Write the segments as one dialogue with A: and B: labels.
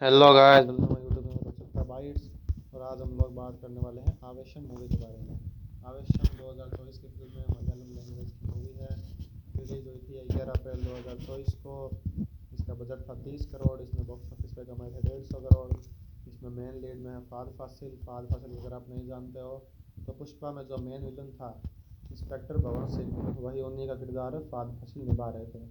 A: Hello guys, welcome my YouTube में उत्सुकता bytes. और आज हम लोग बात करने वाले हैं आवेशम मूवी के बारे में। आवेशम 2024 की फिल्म है, मलयालम लैंग्वेज की मूवी है। रिलीज हुई थी 11 अप्रैल 2024 को। इसका बजट था 30 करोड़। इसने बॉक्स ऑफिस पे कमाए थे 150 करोड़। इसमें मेन लीड में है फाद फासिल अगर आप नहीं जानते हो तो पुष्पा में जो मेन विलन था इंस्पेक्टर भवन सिंह, वही उन्हीं का किरदार फाद फासिल निभा रहे थे।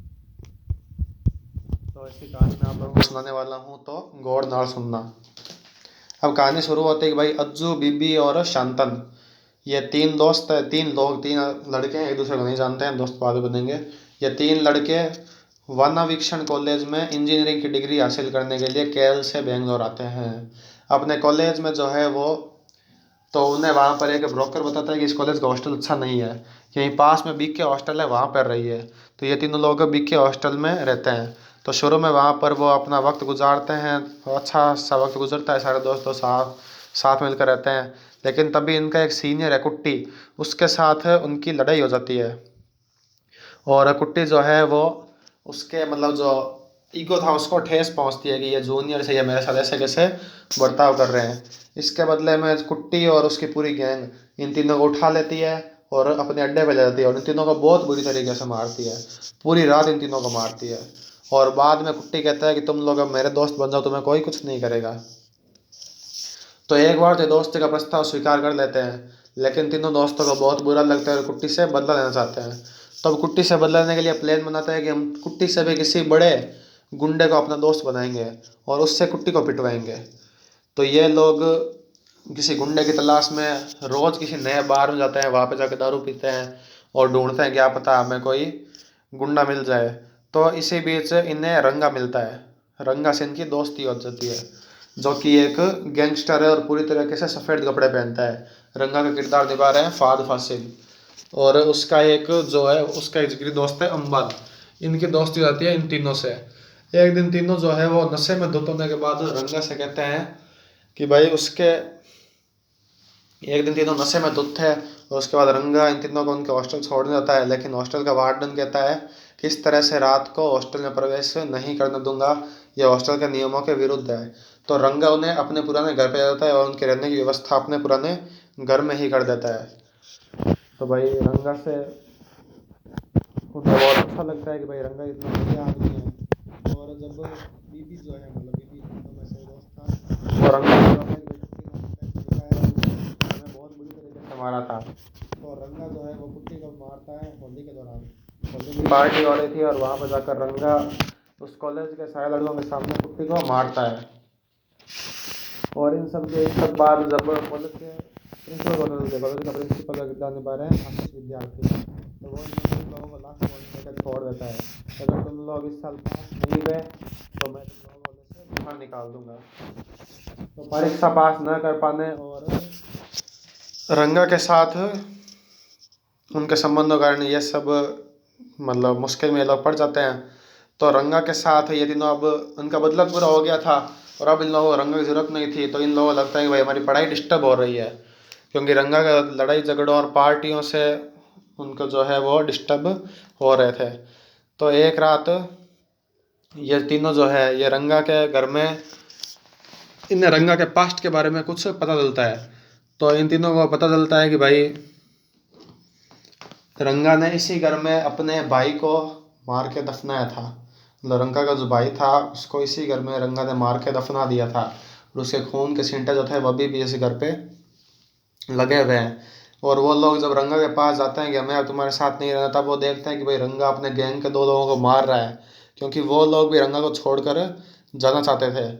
A: तो ऐसी कहानी मैं आप लोगों को सुनाने वाला हूँ, तो गौर नाल सुनना। अब कहानी शुरू होती है कि भाई अज्जू, बीबी और शांतन, ये तीन दोस्त है, तीन लड़के हैं, एक दूसरे को नहीं जानते हैं, दोस्त बाद में बनेंगे। ये तीन लड़के वनावीक्षण कॉलेज में इंजीनियरिंग की डिग्री हासिल करने के लिए केरल से बेंगलोर आते हैं। अपने कॉलेज में जो है वो, तो उन्हें वहाँ पर एक ब्रोकर बताता है कि इस कॉलेज का हॉस्टल अच्छा नहीं है, यहीं पास में बीके हॉस्टल है, वहाँ पर रहिए। तो ये तीनों लोग बीके हॉस्टल में रहते हैं। तो शुरू में वहाँ पर वो अपना वक्त गुजारते हैं, अच्छा सा वक्त गुजरता है, सारे दोस्तों साथ साथ मिलकर रहते हैं। लेकिन तभी इनका एक सीनियर है कुट्टी, उसके साथ उनकी लड़ाई हो जाती है। और कुट्टी जो है वो, उसके मतलब जो ईगो था उसको ठेस पहुंचती है कि ये जूनियर से ये मेरे साथ ऐसे कैसे बर्ताव कर रहे हैं। इसके बदले में कुट्टी और उसकी पूरी गैंग इन तीनों को उठा लेती है और अपने अड्डे पे ले जाती है और इन तीनों को बहुत बुरी तरीके से मारती है। पूरी रात इन तीनों को मारती है। और बाद में कुट्टी कहता है कि तुम लोग अब मेरे दोस्त बन जाओ, तुम्हें कोई कुछ नहीं करेगा। तो एक बार तो दोस्ती का प्रस्ताव स्वीकार कर लेते हैं, लेकिन तीनों दोस्तों को बहुत बुरा लगता है और कुट्टी से बदला लेना चाहते हैं। तो अब कुट्टी से बदला लेने के लिए प्लान बनाते हैं कि हम कुट्टी से भी किसी बड़े गुंडे को अपना दोस्त बनाएंगे और उससे कुट्टी को पिटवाएंगे। तो ये लोग किसी गुंडे की तलाश में रोज किसी नए बार में जाते हैं, वहाँ पे जाकर दारू पीते हैं और ढूंढते हैं क्या पता हमें कोई गुंडा मिल जाए। तो इसी बीच इन्हें रंगा मिलता है। रंगा से इनकी दोस्ती हो जाती है, जो कि एक गैंगस्टर है और पूरी तरीके से सफ़ेद कपड़े पहनता है। रंगा का किरदार निभा रहे हैं फाद फासिल। और उसका एक जो है, उसका एक जिगरी दोस्त है अम्बल। इनकी दोस्ती हो जाती है इन तीनों से। एक दिन तीनों जो है वो नशे में धुत होने के बाद रंगा से कहते हैं कि भाई उसके, एक दिन तीनों नशे में धुत थे और उसके बाद रंगा इन तीनों को उनके हॉस्टल छोड़ने जाता है। लेकिन हॉस्टल का वार्डन कहता है कि इस तरह से रात को हॉस्टल में प्रवेश नहीं करने दूंगा, यह हॉस्टल के नियमों के विरुद्ध है। तो रंगा उन्हें अपने पुराने घर पे जाता है और उनके रहने की व्यवस्था अपने पुराने घर में ही कर देता है। तो भाई रंगा से उन्हें बहुत अच्छा लगता है कि भाई रंगा इतना बढ़िया आदमी है। और जब बीबी जो है, मतलब बीबी तीनों में से दोस्त था, वो रंगा को बताता है कि भाई कुत्ती ने हमें दिखाया है, हमें बहुत बुरी तरीके से मारा था। तो रंगा जो है वो कुत्ती को मारता है होली के दौरान। होली की पार्टी हो रही थी और वहाँ पर जाकर रंगा उस कॉलेज के सारे लड़कों के सामने कुत्ती को मारता है। और इन सब बाद जब कॉलेज के प्रिंसिपल को नजर कॉलेज का प्रिंसिपल का किरदार निभा रहे हैं आशीष विद्यार्थी, तो वो इन लोगों को लास्ट वार्निंग देकर छोड़ देता है कि अगर तुम लोग इस साल पास नहीं हुए तो मैं तुम लोगों को कॉलेज से बाहर निकाल दूंगा। तो परीक्षा पास न कर पाने और रंगा के साथ उनके संबंधों के कारण ये सब मतलब मुश्किल में ये लोग पड़ जाते हैं। तो रंगा के साथ ये तीनों, अब उनका बदला पूरा हो गया था और अब इन लोगों को रंगा की ज़रूरत नहीं थी। तो इन लोगों को लगता है कि भाई हमारी पढ़ाई डिस्टर्ब हो रही है, क्योंकि रंगा का लड़ाई झगड़ों और पार्टियों से उनको जो है वो डिस्टर्ब हो रहे थे। तो एक रात ये तीनों जो है, ये रंगा के घर में, इन्हें रंगा के पास्ट के बारे में कुछ पता चलता है। तो इन तीनों को पता चलता है कि भाई रंगा ने इसी घर में अपने भाई को मार के दफनाया था। मतलब रंगा का जो भाई था उसको इसी घर में रंगा ने मार के दफना दिया था। और उसके खून के छींटे जो थे वो अभी भी इस घर पे लगे हुए हैं। और वो लोग जब रंगा के पास जाते हैं कि हमें अब तुम्हारे साथ नहीं रहना, तब वो देखते हैं कि भाई रंगा अपने गैंग के दो लोगों को मार रहा है, क्योंकि वो लोग भी रंगा को छोड़कर जाना चाहते थे।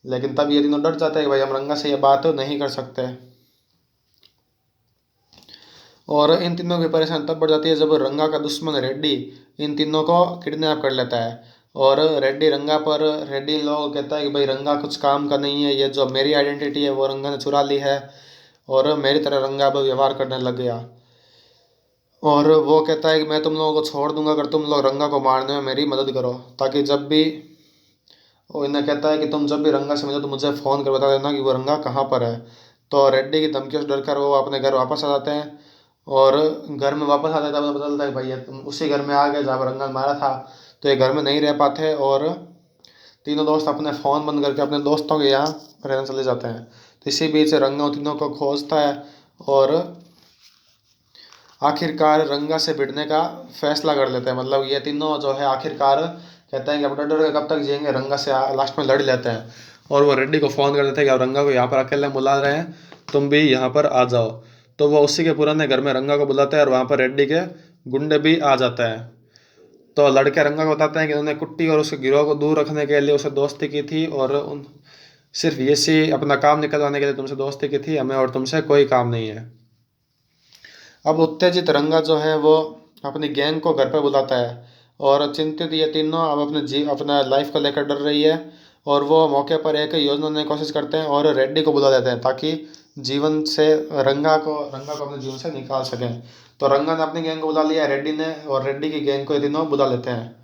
A: लेकिन तब ये तीनों डर जाते हैं कि भाई हम रंगा से ये बात नहीं कर सकते। और इन तीनों की परेशानी तब बढ़ जाती है जब रंगा का दुश्मन रेड्डी इन तीनों को किडनैप कर लेता है। और रेड्डी इन लोगों को कहता है कि भाई रंगा कुछ काम का नहीं है, ये जो मेरी आइडेंटिटी है वो रंगा ने चुरा ली है और मेरी तरह रंगा अब व्यवहार करने लग गया। और वो कहता है कि मैं तुम लोगों को छोड़ दूंगा अगर तुम लोग रंगा को मारने में मेरी मदद करो, ताकि जब भी, वो इन्हें कहता है कि तुम जब भी रंगा से मिलो तो मुझे फ़ोन कर बता देना कि वो रंगा कहाँ पर है। तो रेड्डी की धमकियों से डरकर वो अपने घर वापस आ जाते हैं। और घर में वापस आ जाता है, पता चलता है कि भाई ये तुम उसी घर में आ गए जहाँ पर रंगा ने मारा था। तो ये घर में नहीं रह पाते और तीनों दोस्त अपने फ़ोन बंद करके अपने दोस्तों के यहाँ रहने चले जाते हैं। तो इसी बीच रंगा उन तीनों को खोजता है और आखिरकार रंगा से भिड़ने का फैसला कर लेते हैं। मतलब ये तीनों जो है आखिरकार कहते हैं कि अब डर डर के कब तक जिएंगे, रंगा से लास्ट में लड़ लेते हैं। और वो रेड्डी को फ़ोन कर देते हैं कि अब रंगा को यहाँ पर अकेले बुला रहे हैं, तुम भी यहाँ पर आ जाओ। तो वो उसी के पुराने घर में रंगा को बुलाते हैं और वहाँ पर रेड्डी के गुंडे भी आ जाते हैं। तो लड़के रंगा को बताते हैं कि उन्होंने कुट्टी और उसके गिरोह को दूर रखने के लिए उसे दोस्ती की थी और सिर्फ ये सी अपना काम निकलवाने के लिए तुमसे दोस्ती की थी, हमें और तुमसे कोई काम नहीं है। अब उत्तेजित रंगा जो है वो अपनी गैंग को घर पर बुलाता है और चिंतित ये तीनों अब अपना लाइफ को लेकर डर रही है। और वो मौके पर एक योजना करने की कोशिश करते हैं और रेड्डी को बुला देते हैं ताकि जीवन से रंगा को अपने जीवन से निकाल सकें। तो रंगा ने अपनी गैंग को बुला लिया, रेड्डी ने और रेड्डी की गैंग को ये तीनों बुला लेते हैं।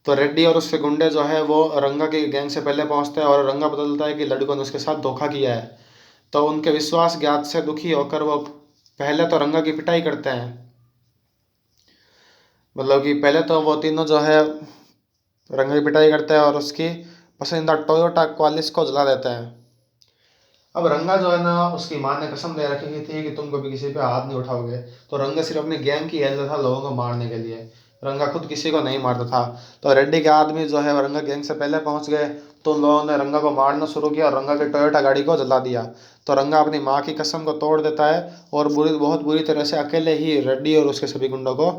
A: तो रेड्डी और उसके गुंडे जो है वो रंगा की गैंग से पहले पहुंचते हैं और रंगा बदलता है कि लड़कों ने उसके साथ धोखा किया है। तो उनके विश्वासघात से दुखी होकर वो पहले तो रंगा की पिटाई करते हैं। मतलब कि पहले तो वो तीनों जो है रंगा की पिटाई करते हैं और उसकी पसंदीदा टोयोटा क्वालिस को जला देते हैं। अब रंगा जो है ना, उसकी माँ ने कसम दे रखी थी कि तुम कभी किसी पे हाथ नहीं उठाओगे। तो रंगा सिर्फ अपनी गैंग की हेल्प था लोगों को मारने के लिए, रंगा खुद किसी को नहीं मारता था। तो रेड्डी के आदमी जो है रंगा गैंग से पहले पहुंच गए। तो उन लोगों ने रंगा को मारना शुरू किया और रंगा की टोयोटा गाड़ी को जला दिया। तो रंगा अपनी माँ की कसम को तोड़ देता है और बहुत बुरी तरह से अकेले ही रेड्डी और उसके सभी गुंडों को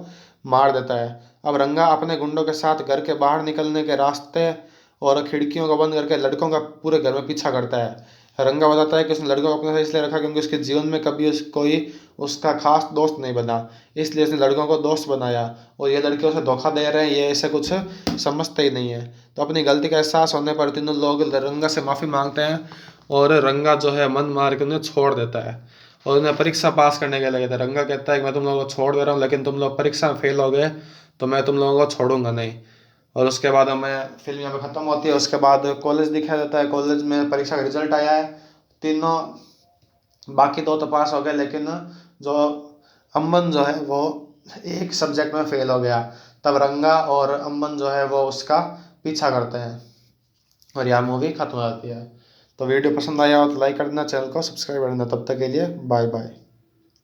A: मार देता है। अब रंगा अपने गुंडों के साथ घर के बाहर निकलने के रास्ते और खिड़कियों को बंद करके लड़कों का पूरे घर में पीछा करता है। रंगा बताता है कि उसने लड़कों को अपने साथ इसलिए रखा क्योंकि उसके जीवन में कभी कोई उसका खास दोस्त नहीं बना, इसलिए उसने लड़कों को दोस्त बनाया। और ये लड़के उसे धोखा दे रहे हैं, ये ऐसे कुछ समझते ही नहीं है। तो अपनी गलती का एहसास होने पर तीनों लोग रंगा से माफ़ी मांगते हैं और रंगा जो है मन मार के उन्हें छोड़ देता है और उन्हें परीक्षा पास करने के लिए कहता है। रंगा कहता है कि मैं तुम लोगों को छोड़ दे रहा हूँ, लेकिन तुम लोग परीक्षा में फेल हो गए तो मैं तुम लोगों को छोड़ूंगा नहीं। और उसके बाद हमें फिल्म यहाँ पे ख़त्म होती है। उसके बाद कॉलेज दिखाया जाता है, कॉलेज में परीक्षा का रिजल्ट आया है। तीनों बाकी दो तो पास हो गए, लेकिन जो अमन जो है वो एक सब्जेक्ट में फेल हो गया। तब रंगा और अमन जो है वो उसका पीछा करते हैं और यह मूवी खत्म हो जाती है। तो वीडियो पसंद आया हो तो लाइक कर देना, चैनल को सब्सक्राइब कर देना। तब तक के लिए बाय बाय।